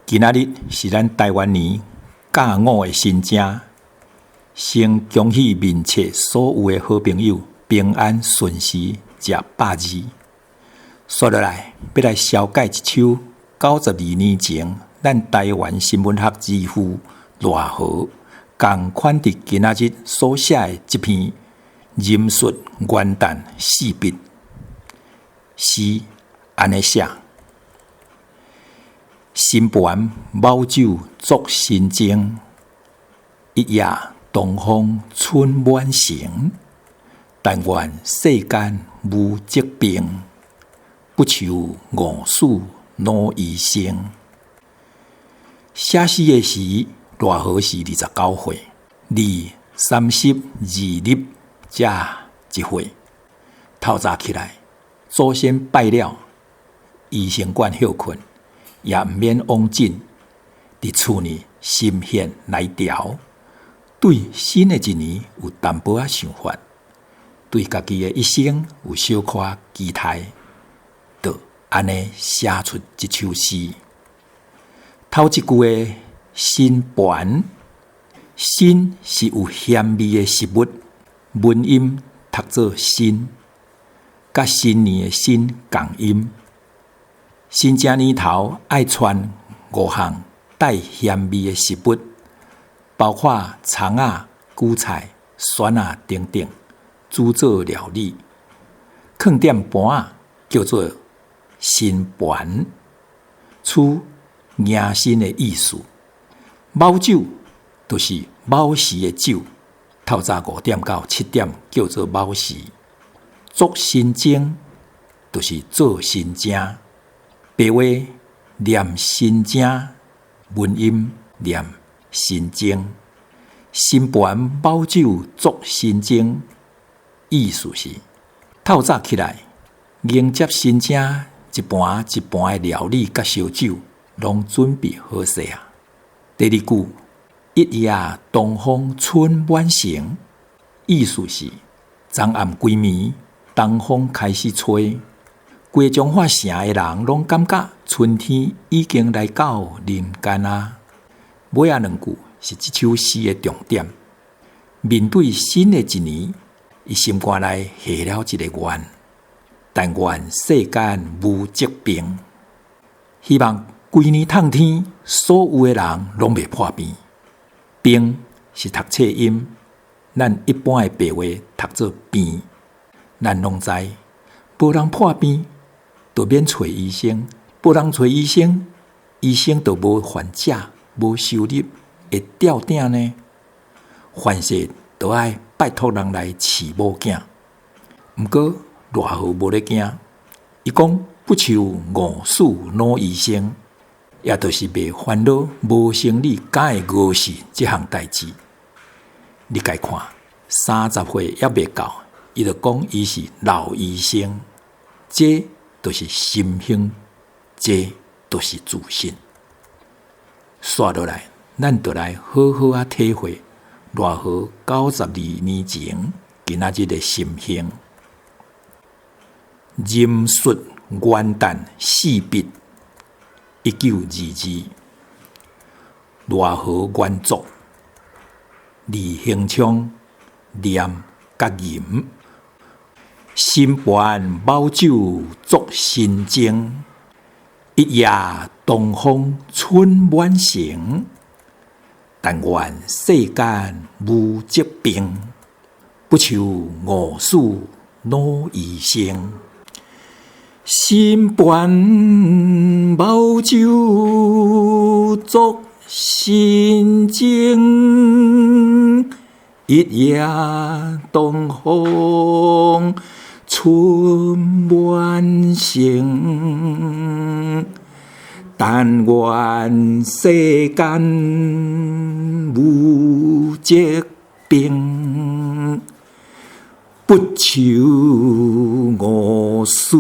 今仔日是咱台湾年甲午的新正，先恭喜面切所有的好朋友平安顺时食百二。说落来，要来小解一首92年前咱台湾新闻学之父赖和同款伫今仔日所写的一篇吟述元旦四笔诗，安尼写。新盘卯酒作新蒸，一夜东风春满城。但愿世间无疾病，不求餓死老医生。写诗的时，赖和是29岁，离32日才一岁。透早起来，祖先拜了，医生馆休困。也毋免往诊，伫厝内心弦来调，对新的一年有淡薄仔想法，对家己的一生有小可期待，就安尼写出一首诗。头一句的新盘，新是有咸味的食物，文音读作新，甲新年的新共音。新正年头爱传5项带咸味的食物，包括葱仔、韭菜、蒜仔等等，煮做料理，放点盘仔叫做新盘，取迎新的意思。卯酒就是卯时的酒，透早5点到7点叫做卯时。做新蒸就是做新正。白话念新正，文音念新蒸。新盘卯酒作新蒸，意思是透早起来迎接新正，一盘一盘的料理甲烧酒，拢准备好势啊。第二句，一夜东风春满城，意思是昨暗归暝，东风开始吹。规彰化城的人拢感觉春天已经来到人间啊。尾仔2句是这首诗的重点。面对新的一年，伊心肝内下了一个愿，但愿世间无疾病。希望规年冬天，所有的人拢袂破病。病是读册音，咱一般的白话读作病。咱拢知，无人破病。就免找医生，无人找医生，医生就无患者，无收入，会吊顶呢。凡事都爱拜托人来饲某囝。毋过赖和无咧惊，伊讲不求餓死老醫生，也就是袂烦恼无生理敢會餓死這項代志。你家看，30歲也未到，伊就講伊是老醫生，這就是心胸，這就是自信。刷落來，咱就來好好啊體會賴和92年前今仔日的心胸。吟述元旦四筆1922，賴和原作，李興昌念甲吟。新盤卯酒作新蒸，一夜東風春滿城。但願世間無疾病，不求餓死老醫生。新盤卯酒作新蒸，一夜東風春滿城。但願世間無疾病，不求餓死